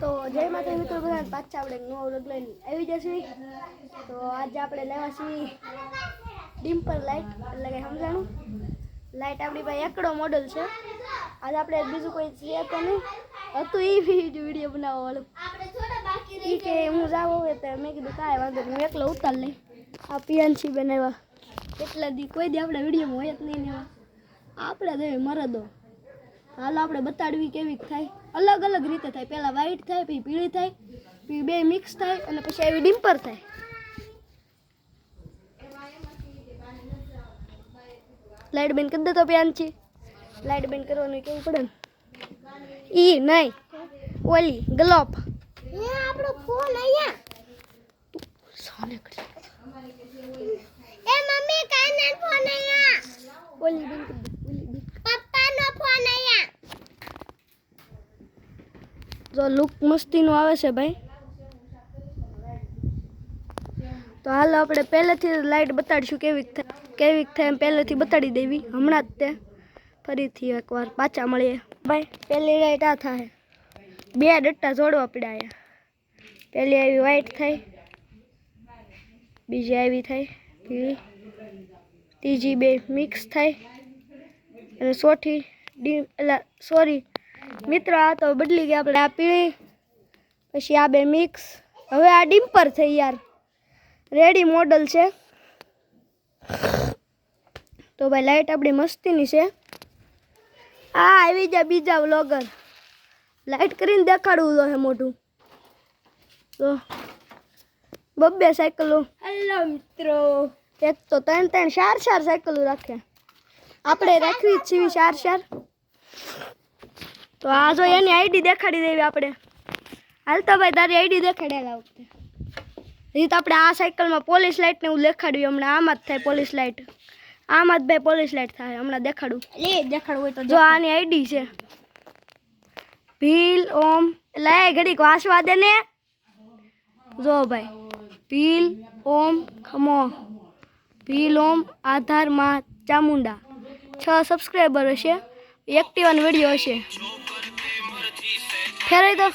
તો જય માતા મિત્રો બધા પાછા આપણે નવો વ્લોગ લઈને આવી જશે. તો આજે આપણે લેવા છીએ ડિમ્પલ લાઇટ, એટલે કે સમજાણું લાઇટ આપણી પાસે એકડો મોડલ છે. આજે આપણે બીજું કોઈ છે તો નહીં હતું એ વિડીયો બનાવવા વાળું એ કે હું જાવ હોય તો મેં કીધું કાંઈ વાંધો નહીં, હું એકલો ઉતાર લઈ. આ પિયાનસી બનાવ્યા એટલા દી કોઈ દી આપણે વિડીયોમાં હોય જ નહીં ને આપણે દે મરદો. હાલો આપણે બતાડવી કેવી થાય, અલગ અલગ રીતે થાય. પહેલાં વ્હાઈટ થાય, પછી પીળી થાય, પછી બે મિક્સ થાય અને પછી આવી ડિમ્પર થાય. લાઇટ બેન કરી દે તો પ્યાનથી લાઇટ બેન કરવાનું કેવું પડે ને. ઈ નહીં ઓલી ગ્લોપ આપણો ફોન અહીંયા સોને કરી એ મમ્મી કાના ફોન અહીંયા ઓલી બેન કરી દે, ઓલી બેન પપ્પાનો ફોન અહીંયા. જો લુક મસ્તીનું આવે છે ભાઈ. તો હાલો આપણે પહેલેથી લાઇટ બતાડીશું કેવી થાય એમ પહેલેથી બતાડી દેવી. હમણાં જ તે ફરીથી એકવાર પાછા મળીએ ભાઈ. પહેલી લાઇટ આ થાય, બે ડટ્ટા જોડવા પડ્યા. પહેલી આવી વ્હાઈટ થાય, બીજી આવી થાય પીળી, ત્રીજી બે મિક્સ થાય અને ચોથી સોરી મિત્રો આ તો બદલી ગયા આપણે. આ પીળી પછી આ બે મિક્સ. હવે આ ડિમ્પર થઈ યાર, રેડી મોડલ છે. તો ભાઈ લાઇટ આપણી મસ્તીની છે. આ આવી જાય બીજા વ્લોગર, લાઇટ કરીને દેખાડવું તો હે મોઢું. તો બબ્બે સાયકલો. હેલો મિત્રો, એક તો ત્રણ ચાર સાયકલો રાખ્યા, આપણે રાખવી જ છીએ ચાર. તો આ જો એની આઈડી દેખાડી દેવી આપણે. હાલ તો ભાઈ તારી આઈડી દેખાડ્યા વખતે રીત આપણે આ સાયકલમાં પોલીસ લાઇટને હું દેખાડ્યું. હમણાં આમાં જ થાય પોલીસ લાઇટ, આમાં જ ભાઈ પોલીસ લાઇટ થાય. હમણાં દેખાડું હોય તો જો આની આઈડી છે ભીલ ઓમ. એટલે એ ઘડીક વાંચવા દે ને. જો ભાઈ ભીલ ઓમ ખમો, ભીલ ઓમ આધાર માં ચામુંડા. 6 સબસ્ક્રાઈબર હશે, એક્ટિવાનો વિડીયો હશે. ફેરાય તો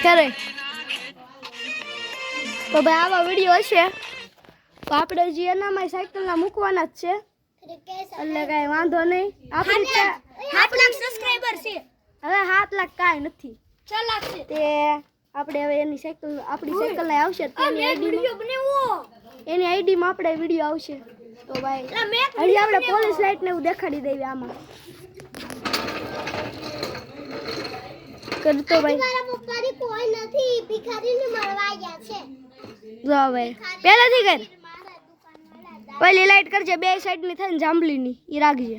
ફેરાય તો ભાઈ આવા વિડીયો હશે તો આપણે જે એનામાં સાયકલના મૂકવાના જ છે, એટલે કાંઈ વાંધો નહીં. આપણી 7 લાખ સબસ્ક્રાઈબર છે. હવે 7 લાખ કાંઈ નથી, 6 લાખ છે. તે આપણે હવે એની સાયકલ આપણી સાયકલને આવશે એની આઈડીમાં આપણે વિડીયો આવશે. તો ભાઈ હજી આપણે પોલીસ લાઇટને એવું દેખાડી દેવી આમાં કરતો ભાઈ. કોઈ નથી, ભિખારીને મળવા ગયા છે. જો ભાઈ પહેલેથી કર પહેલી લાઈટ કરજે, બે સાઈડની થાય ને જાંબલીની એ રાખજે.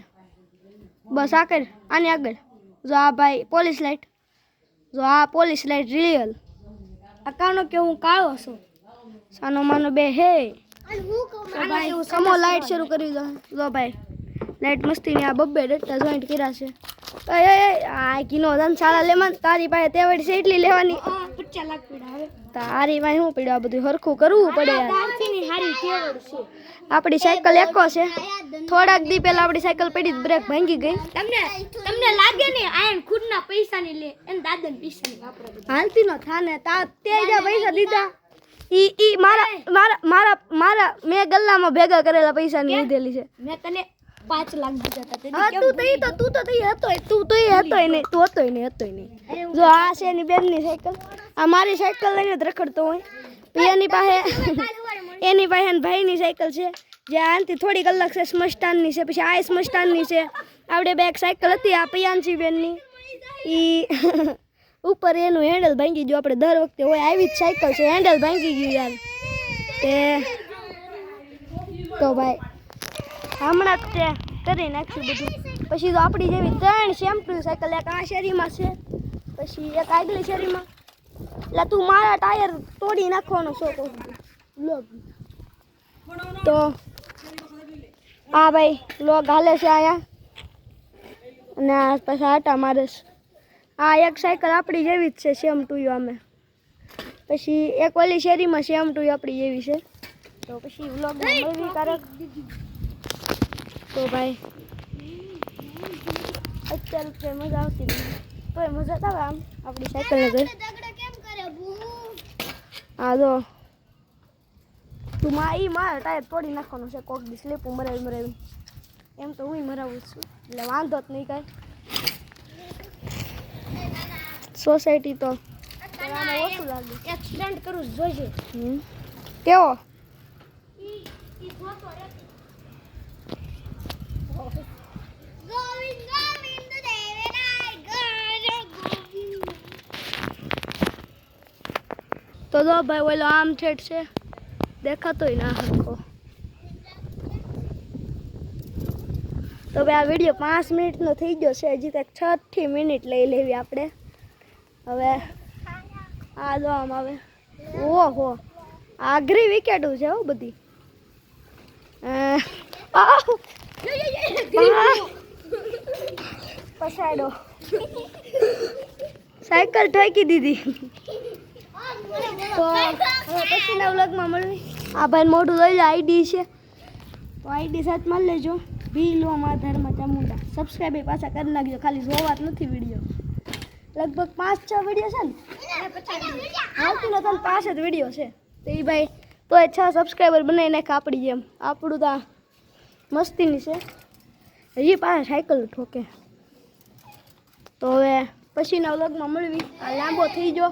બસ આ કર આની આગળ. જો આ ભાઈ પોલીસ લાઇટ, જો આ પોલીસ લાઇટ રિયલ. આ કાનો કે હું કાળો છું, સાનો માનો બે હે. સમો લાઇટ શરૂ કરી દો. જો ભાઈ લાઇટ મસ્તીની આ બબ્બે ડટ્ટા જોઈન્ટ કર્યા છે. આ કીનો ધન સારા લેવાન તારી પાસે તેવડ છે એટલી લેવાની. 50 લાખ પીડા હવે તારી પાસે શું પીડા, બધું હરખું કરવું પડે યાર. આપણી સાયકલ એકો છે. થોડાક દી પહેલા આપણી સાયકલ પડી બ્રેક ભાંગી ગઈ. તમને લાગે ને આયન ખુદના પૈસાની લે એને દાદાને પૈસાની વાપરે હાલતી નો થાને તા તે જે પૈસા દીધા ઈ મારા મેં ગલ્લામાં ભેગા કરેલા પૈસાની લીધેલી છે. મેં તને 5 લાખ દીધા હતા. તું તો હતોય નહીં. જો આ છે એની બેનની સાયકલ, આ મારી સાયકલ લઈને જ રખડતો હોય. એની પાસે ભાઈની સાયકલ છે જે આનાથી થોડીક અલગ છે, સ્મશાનની છે. પછી આ સ્મશાનની છે. આપણે બે એક સાયકલ હતી આ પિયાનસી બેનની, એ ઉપર એનું હેન્ડલ ભાંગી ગયું. આપણે દર વખતે હોય આવી જ સાયકલ છે, હેન્ડલ ભાંગી ગયું યાર. તો ભાઈ હમણાં જ તે કરી નાખ્યું બધું. પછી તો આપણી જેવી 3 શેમ્પુ સાયકલ, એક આ શેરીમાં છે, પછી એક આગલી શેરીમાં. એટલે તું મારા ટાયર તોડી નાખવાનો શોખ લોગ. તો હા ભાઈ લોગ હાલે છે અહીંયા અને પછી આટા મારે છે. આ એક સાયકલ આપણી જેવી જ છે, સેમ ટુ યુ. અમે પછી એક ઓલી શેરીમાં સેમ ટુ યુ આપણી જેવી છે. તો પછી વ્લોગમાં મળવી કારક. તો ભાઈ અત્યારે કઈ મજા આવતી નથી તોય મજા આવે આમ આપણી સાયકલને ગઈ હા જો તું મારા ટાયર તોડી નાખવાનું છે કોક દી સ્લીપ મરાવી એમ તો હું મરાવું છું એટલે વાંધો જ નહીં કાંઈ સોસાયટી તો ઓછું લાગે એક્સિડન્ટ કરું જોઈશે કેવો તો જો ભાઈ ઓલો આમ છેટ છે દેખાતોય ના હરખો તો ભાઈ આ વિડીયો 5 મિનિટનો થઈ ગયો છે હજી તક 6 મિનિટ લઈ લેવી આપણે હવે આ જો આમ આવે ઓહો આઘરી વિકેટો છે હો બધી પસાડો સાયકલ ઠોકી દીધી તો હવે પછીના વ્લોગમાં મળવી આ ભાઈ મોઢું લઈ લે આઈડી છે તો આઈડી સાથે મળી લેજો ભીલો માં ધર્મ ચામુંડા સબસ્ક્રાઈબ પાછા કરી નાખજો ખાલી જોવા જ નથી વિડીયો લગભગ 5-6 વિડીયો છે ને હાલતી ન તને 5 જ વિડીયો છે તો એ ભાઈ તો એ 6 સબસ્ક્રાઈબર બનાવી નાખ આપણી જેમ આપણું તો મસ્તીની છે હજી પાછા સાયકલ ઠોકે તો હવે પછીના વ્લોગમાં મળવી આ લાંબો થઈ ગયો